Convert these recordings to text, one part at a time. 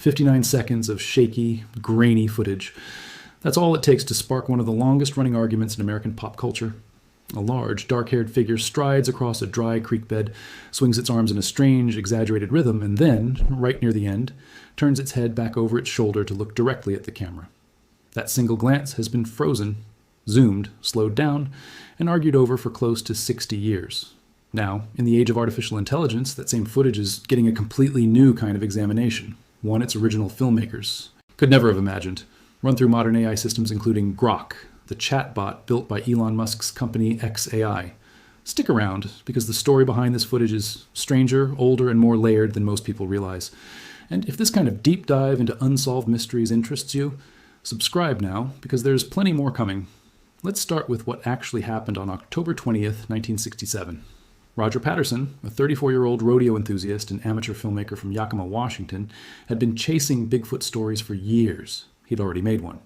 59 seconds of shaky, grainy footage. That's all it takes to spark one of the longest-running arguments in American pop culture. A large, dark-haired figure strides across a dry creek bed, swings its arms in a strange, exaggerated rhythm, and then, right near the end, turns its head back over its shoulder to look directly at the camera. That single glance has been frozen, zoomed, slowed down, and argued over for close to 60 years. Now, in the age of artificial intelligence, that same footage is getting a completely new kind of examination, one its original filmmakers could never have imagined. Run through modern AI systems including Grok, the chatbot built by Elon Musk's company XAI. Stick around, because the story behind this footage is stranger, older, and more layered than most people realize. And if this kind of deep dive into unsolved mysteries interests you, subscribe now, because there's plenty more coming. Let's start with what actually happened on October 20th, 1967. Roger Patterson, a 34-year-old rodeo enthusiast and amateur filmmaker from Yakima, Washington, had been chasing Bigfoot stories for years. He'd already made one.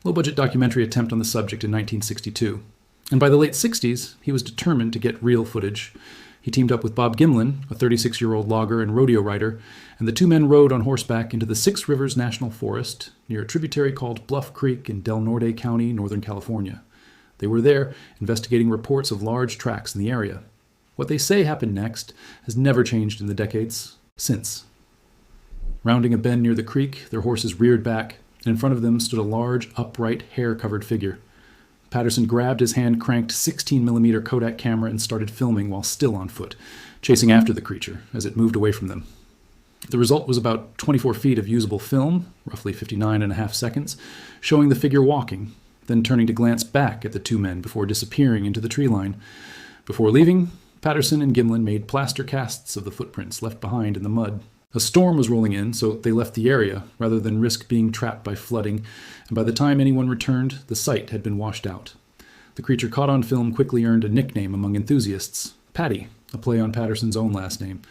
Low-budget documentary attempt on the subject in 1962. And by the late 60s, he was determined to get real footage. He teamed up with Bob Gimlin, a 36-year-old logger and rodeo rider, and the two men rode on horseback into the Six Rivers National Forest near a tributary called Bluff Creek in Del Norte County, Northern California. They were there investigating reports of large tracks in the area. What they say happened next has never changed in the decades since. Rounding a bend near the creek, their horses reared back, and in front of them stood a large, upright, hair-covered figure. Patterson grabbed his hand-cranked 16mm Kodak camera and started filming while still on foot, chasing after the creature as it moved away from them. The result was about 24 feet of usable film, roughly 59.5 seconds, showing the figure walking, then turning to glance back at the two men before disappearing into the tree line. Before leaving, Patterson and Gimlin made plaster casts of the footprints left behind in the mud. A storm was rolling in, so they left the area rather than risk being trapped by flooding, and by the time anyone returned, the site had been washed out. The creature caught on film quickly earned a nickname among enthusiasts, Patty, a play on Patterson's own last name.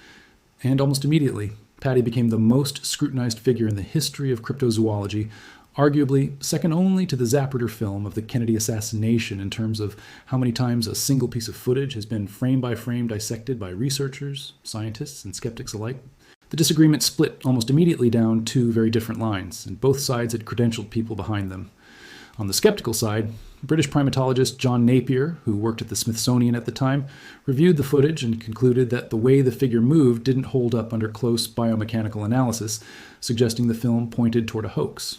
And almost immediately, Patty became the most scrutinized figure in the history of cryptozoology, arguably second only to the Zapruder film of the Kennedy assassination in terms of how many times a single piece of footage has been frame by frame dissected by researchers, scientists, and skeptics alike. The disagreement split almost immediately down two very different lines, and both sides had credentialed people behind them. On the skeptical side, British primatologist John Napier, who worked at the Smithsonian at the time, reviewed the footage and concluded that the way the figure moved didn't hold up under close biomechanical analysis, suggesting the film pointed toward a hoax.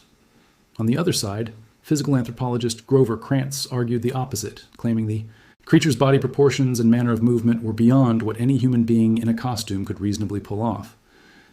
On the other side, physical anthropologist Grover Krantz argued the opposite, claiming the creature's body proportions and manner of movement were beyond what any human being in a costume could reasonably pull off.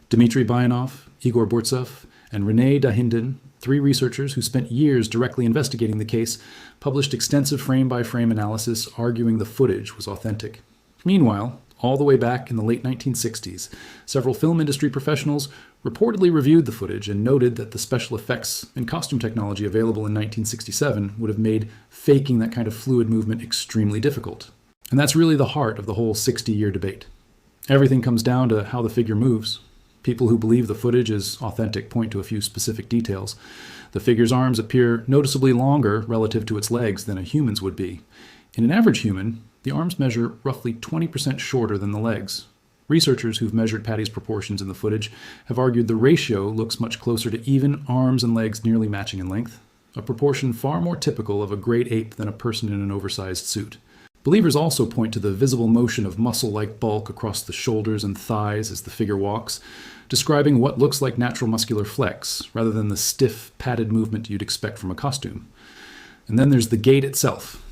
Dmitry Bayanov, Igor Burtsov, and René Dahinden, three researchers who spent years directly investigating the case, published extensive frame-by-frame analysis arguing the footage was authentic. Meanwhile, all the way back in the late 1960s, several film industry professionals reportedly reviewed the footage and noted that the special effects and costume technology available in 1967 would have made faking that kind of fluid movement extremely difficult. And that's really the heart of the whole 60-year debate. Everything comes down to how the figure moves. People who believe the footage is authentic point to a few specific details. The figure's arms appear noticeably longer relative to its legs than a human's would be. In an average human, the arms measure roughly 20% shorter than the legs. Researchers who've measured Patty's proportions in the footage have argued the ratio looks much closer to even arms and legs nearly matching in length, a proportion far more typical of a great ape than a person in an oversized suit. Believers also point to the visible motion of muscle-like bulk across the shoulders and thighs as the figure walks, describing what looks like natural muscular flex, rather than the stiff, padded movement you'd expect from a costume. And then there's the gait itself.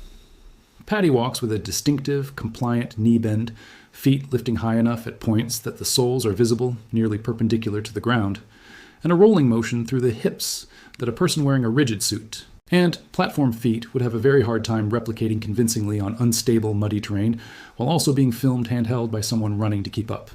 Patty walks with a distinctive, compliant knee bend, feet lifting high enough at points that the soles are visible, nearly perpendicular to the ground, and a rolling motion through the hips that a person wearing a rigid suit and platform feet would have a very hard time replicating convincingly on unstable, muddy terrain, while also being filmed handheld by someone running to keep up.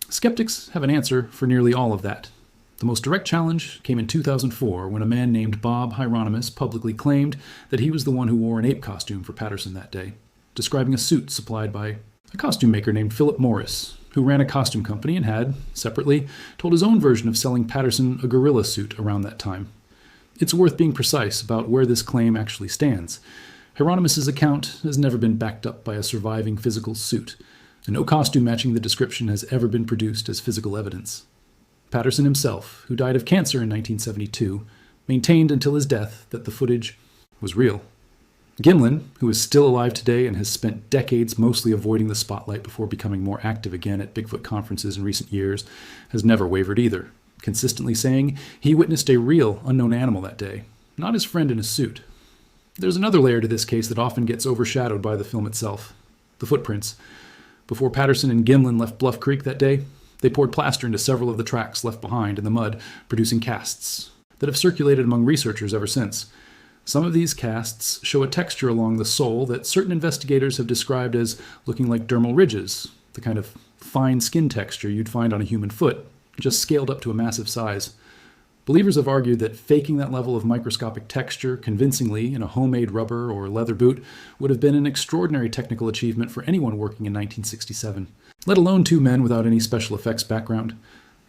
Skeptics have an answer for nearly all of that. The most direct challenge came in 2004 when a man named Bob Heironimus publicly claimed that he was the one who wore an ape costume for Patterson that day, describing a suit supplied by a costume maker named Philip Morris, who ran a costume company and had, separately, told his own version of selling Patterson a gorilla suit around that time. It's worth being precise about where this claim actually stands. Heironimus' account has never been backed up by a surviving physical suit, and no costume matching the description has ever been produced as physical evidence. Patterson himself, who died of cancer in 1972, maintained until his death that the footage was real. Gimlin, who is still alive today and has spent decades mostly avoiding the spotlight before becoming more active again at Bigfoot conferences in recent years, has never wavered either, consistently saying he witnessed a real, unknown animal that day, not his friend in a suit. There's another layer to this case that often gets overshadowed by the film itself: the footprints. Before Patterson and Gimlin left Bluff Creek that day, they poured plaster into several of the tracks left behind in the mud, producing casts that have circulated among researchers ever since. Some of these casts show a texture along the sole that certain investigators have described as looking like dermal ridges, the kind of fine skin texture you'd find on a human foot, just scaled up to a massive size. Believers have argued that faking that level of microscopic texture convincingly in a homemade rubber or leather boot would have been an extraordinary technical achievement for anyone working in 1967, let alone two men without any special effects background.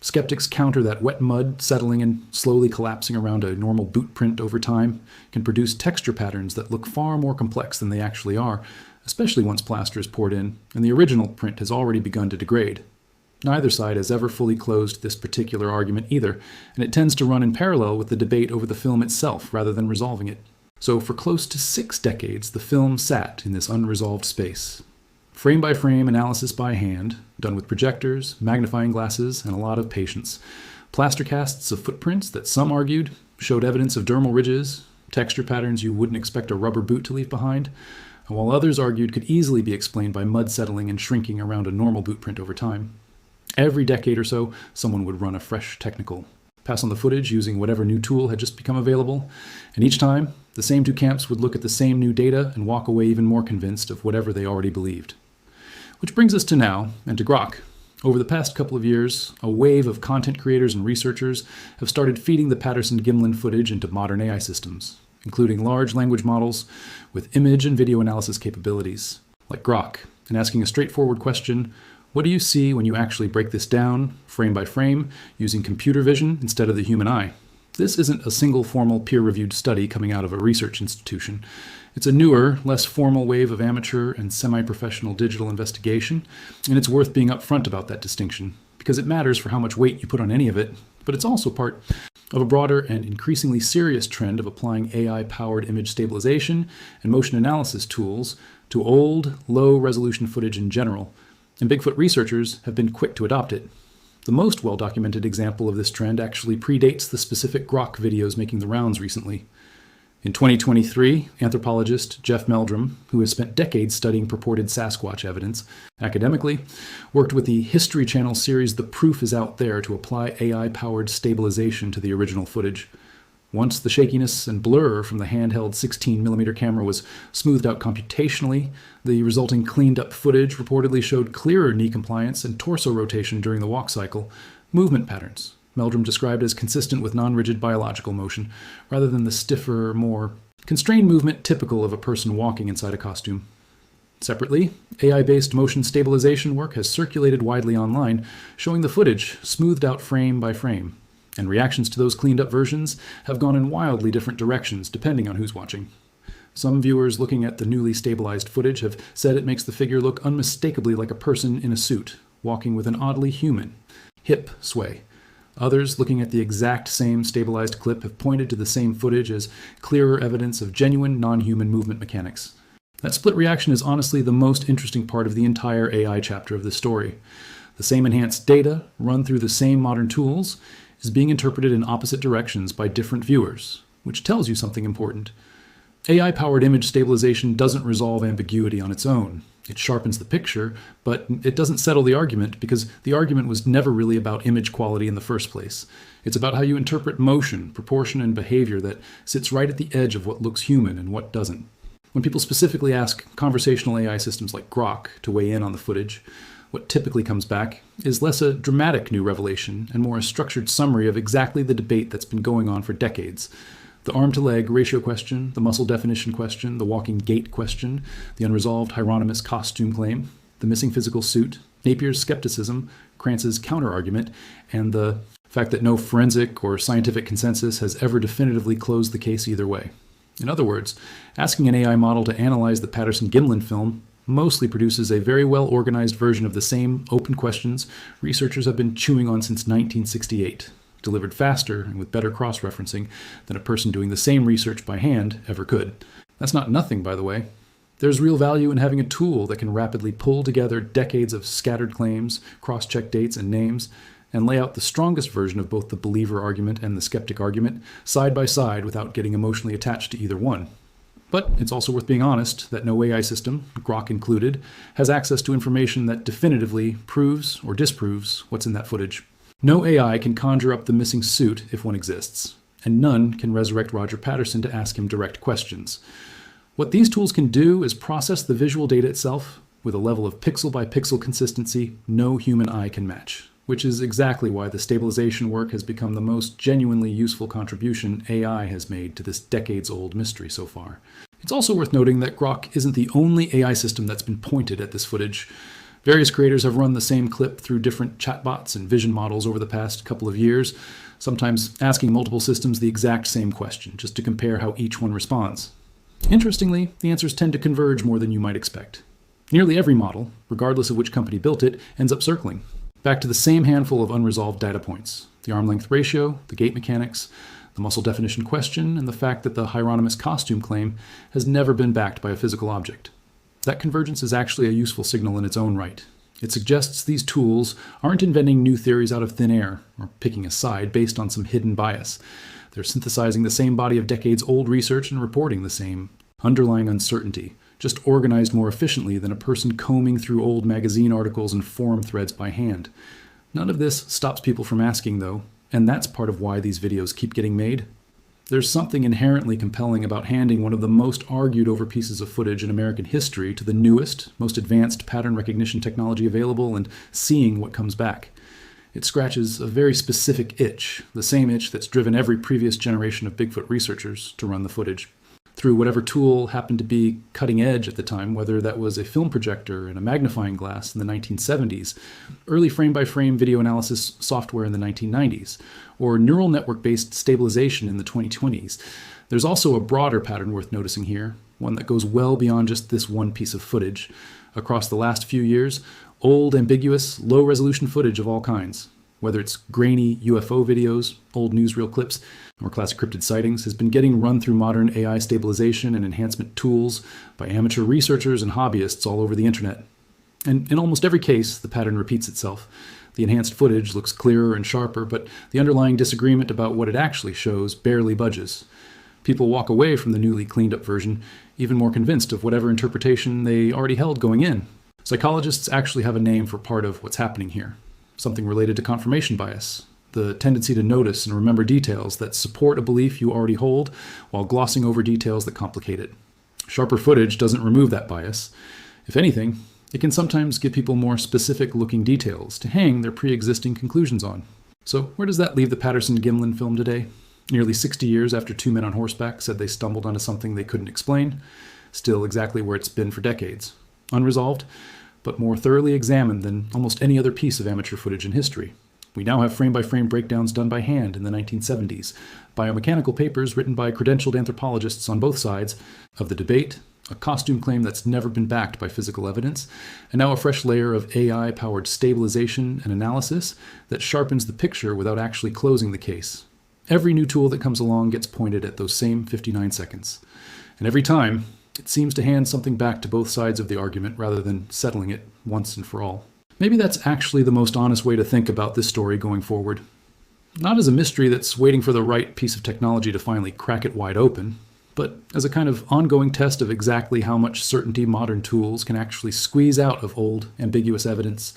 Skeptics counter that wet mud settling and slowly collapsing around a normal boot print over time can produce texture patterns that look far more complex than they actually are, especially once plaster is poured in and the original print has already begun to degrade. Neither side has ever fully closed this particular argument either, and it tends to run in parallel with the debate over the film itself rather than resolving it. So for close to 6 decades, the film sat in this unresolved space. Frame-by-frame analysis by hand, done with projectors, magnifying glasses, and a lot of patience. Plaster casts of footprints that some argued showed evidence of dermal ridges, texture patterns you wouldn't expect a rubber boot to leave behind, and while others argued could easily be explained by mud settling and shrinking around a normal boot print over time. Every decade or so, someone would run a fresh technical, pass on the footage using whatever new tool had just become available, and each time, the same two camps would look at the same new data and walk away even more convinced of whatever they already believed. Which brings us to now, and to Grok. Over the past couple of years, a wave of content creators and researchers have started feeding the Patterson-Gimlin footage into modern AI systems, including large language models with image and video analysis capabilities, like Grok, and asking a straightforward question: what do you see when you actually break this down, frame by frame, using computer vision instead of the human eye? This isn't a single formal peer-reviewed study coming out of a research institution. It's a newer, less formal wave of amateur and semi-professional digital investigation, and it's worth being upfront about that distinction, because it matters for how much weight you put on any of it, but it's also part of a broader and increasingly serious trend of applying AI-powered image stabilization and motion analysis tools to old, low-resolution footage in general, and Bigfoot researchers have been quick to adopt it. The most well-documented example of this trend actually predates the specific Grok videos making the rounds recently. In 2023, anthropologist Jeff Meldrum, who has spent decades studying purported Sasquatch evidence academically, worked with the History Channel series The Proof Is Out There to apply AI-powered stabilization to the original footage. Once the shakiness and blur from the handheld 16mm camera was smoothed out computationally, the resulting cleaned-up footage reportedly showed clearer knee compliance and torso rotation during the walk cycle, movement patterns Meldrum described as consistent with non-rigid biological motion, rather than the stiffer, more constrained movement typical of a person walking inside a costume. Separately, AI-based motion stabilization work has circulated widely online, showing the footage smoothed out frame by frame, and reactions to those cleaned-up versions have gone in wildly different directions depending on who's watching. Some viewers looking at the newly stabilized footage have said it makes the figure look unmistakably like a person in a suit, walking with an oddly human hip sway. Others, looking at the exact same stabilized clip, have pointed to the same footage as clearer evidence of genuine non-human movement mechanics. That split reaction is honestly the most interesting part of the entire AI chapter of this story. The same enhanced data, run through the same modern tools, is being interpreted in opposite directions by different viewers, which tells you something important. AI-powered image stabilization doesn't resolve ambiguity on its own. It sharpens the picture, but it doesn't settle the argument, because the argument was never really about image quality in the first place. It's about how you interpret motion, proportion, and behavior that sits right at the edge of what looks human and what doesn't. When people specifically ask conversational AI systems like Grok to weigh in on the footage, what typically comes back is less a dramatic new revelation and more a structured summary of exactly the debate that's been going on for decades. The arm-to-leg ratio question, the muscle definition question, the walking gait question, the unresolved Heironimus costume claim, the missing physical suit, Napier's skepticism, Kranz's counter-argument, and the fact that no forensic or scientific consensus has ever definitively closed the case either way. In other words, asking an AI model to analyze the Patterson-Gimlin film mostly produces a very well-organized version of the same open questions researchers have been chewing on since 1968, delivered faster and with better cross-referencing than a person doing the same research by hand ever could. That's not nothing, by the way. There's real value in having a tool that can rapidly pull together decades of scattered claims, cross-check dates and names, and lay out the strongest version of both the believer argument and the skeptic argument side by side without getting emotionally attached to either one. But it's also worth being honest that no AI system, Grok included, has access to information that definitively proves or disproves what's in that footage. No AI can conjure up the missing suit if one exists, and none can resurrect Roger Patterson to ask him direct questions. What these tools can do is process the visual data itself with a level of pixel-by-pixel consistency no human eye can match, which is exactly why the stabilization work has become the most genuinely useful contribution AI has made to this decades-old mystery so far. It's also worth noting that Grok isn't the only AI system that's been pointed at this footage. Various creators have run the same clip through different chatbots and vision models over the past couple of years, sometimes asking multiple systems the exact same question, just to compare how each one responds. Interestingly, the answers tend to converge more than you might expect. Nearly every model, regardless of which company built it, ends up circling back to the same handful of unresolved data points: the arm-length ratio, the gait mechanics, the muscle definition question, and the fact that the Heironimus costume claim has never been backed by a physical object. That convergence is actually a useful signal in its own right. It suggests these tools aren't inventing new theories out of thin air or picking a side based on some hidden bias. They're synthesizing the same body of decades-old research and reporting the same underlying uncertainty, just organized more efficiently than a person combing through old magazine articles and forum threads by hand. None of this stops people from asking, though, and that's part of why these videos keep getting made. There's something inherently compelling about handing one of the most argued over pieces of footage in American history to the newest, most advanced pattern recognition technology available and seeing what comes back. It scratches a very specific itch, the same itch that's driven every previous generation of Bigfoot researchers to run the footage. Through whatever tool happened to be cutting edge at the time, whether that was a film projector and a magnifying glass in the 1970s, early frame-by-frame video analysis software in the 1990s, or neural network-based stabilization in the 2020s. There's also a broader pattern worth noticing here, one that goes well beyond just this one piece of footage. Across the last few years, old, ambiguous, low-resolution footage of all kinds, whether it's grainy UFO videos, old newsreel clips, or classic cryptid sightings, has been getting run through modern AI stabilization and enhancement tools by amateur researchers and hobbyists all over the internet. And in almost every case, the pattern repeats itself. The enhanced footage looks clearer and sharper, but the underlying disagreement about what it actually shows barely budges. People walk away from the newly cleaned-up version even more convinced of whatever interpretation they already held going in. Psychologists actually have a name for part of what's happening here, something related to confirmation bias, the tendency to notice and remember details that support a belief you already hold while glossing over details that complicate it. Sharper footage doesn't remove that bias. If anything, it can sometimes give people more specific-looking details to hang their pre-existing conclusions on. So where does that leave the Patterson-Gimlin film today? Nearly 60 years after two men on horseback said they stumbled onto something they couldn't explain, still exactly where it's been for decades. Unresolved, but more thoroughly examined than almost any other piece of amateur footage in history. We now have frame-by-frame breakdowns done by hand in the 1970s, biomechanical papers written by credentialed anthropologists on both sides of the debate, a costume claim that's never been backed by physical evidence, and now a fresh layer of AI-powered stabilization and analysis that sharpens the picture without actually closing the case. Every new tool that comes along gets pointed at those same 59 seconds. And every time, it seems to hand something back to both sides of the argument rather than settling it once and for all. Maybe that's actually the most honest way to think about this story going forward. Not as a mystery that's waiting for the right piece of technology to finally crack it wide open, but as a kind of ongoing test of exactly how much certainty modern tools can actually squeeze out of old, ambiguous evidence.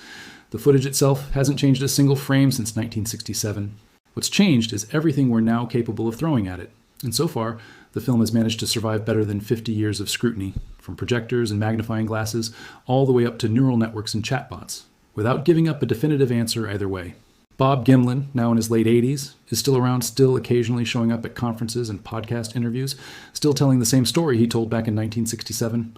The footage itself hasn't changed a single frame since 1967. What's changed is everything we're now capable of throwing at it. And so far, the film has managed to survive better than 50 years of scrutiny, from projectors and magnifying glasses all the way up to neural networks and chatbots, without giving up a definitive answer either way. Bob Gimlin, now in his late 80s, is still around, still occasionally showing up at conferences and podcast interviews, still telling the same story he told back in 1967.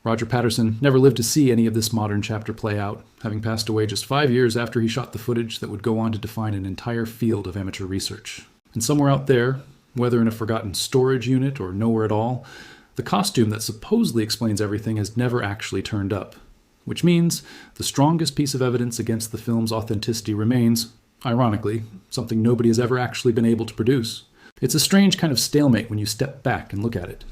Roger Patterson never lived to see any of this modern chapter play out, having passed away just 5 years after he shot the footage that would go on to define an entire field of amateur research. And somewhere out there, whether in a forgotten storage unit or nowhere at all, The costume that supposedly explains everything has never actually turned up, which means the strongest piece of evidence against the film's authenticity remains, ironically, something nobody has ever actually been able to produce. It's a strange kind of stalemate when you step back and look at it.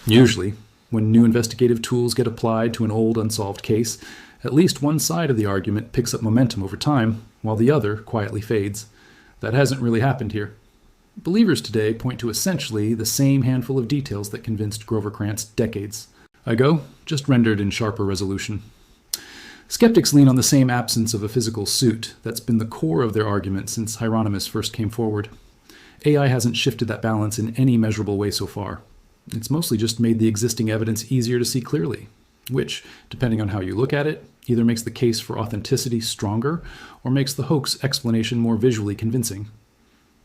Usually, when new investigative tools get applied to an old unsolved case, at least one side of the argument picks up momentum over time, while the other quietly fades. That hasn't really happened here. Believers today point to essentially the same handful of details that convinced Grover Krantz decades ago, just rendered in sharper resolution. Skeptics lean on the same absence of a physical suit that's been the core of their argument since Heironimus first came forward. AI hasn't shifted that balance in any measurable way so far. It's mostly just made the existing evidence easier to see clearly, which, depending on how you look at it, either makes the case for authenticity stronger or makes the hoax explanation more visually convincing.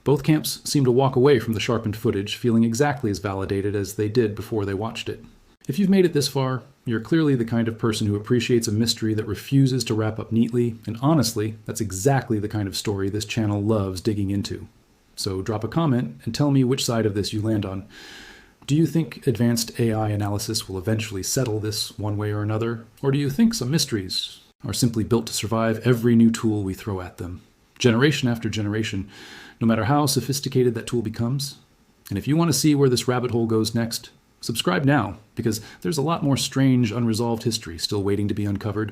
Both camps seem to walk away from the sharpened footage feeling exactly as validated as they did before they watched it. If you've made it this far, you're clearly the kind of person who appreciates a mystery that refuses to wrap up neatly, and honestly, that's exactly the kind of story this channel loves digging into. So drop a comment and tell me which side of this you land on. Do you think advanced AI analysis will eventually settle this one way or another? Or do you think some mysteries are simply built to survive every new tool we throw at them, generation after generation, no matter how sophisticated that tool becomes? And if you want to see where this rabbit hole goes next, subscribe now, because there's a lot more strange, unresolved history still waiting to be uncovered.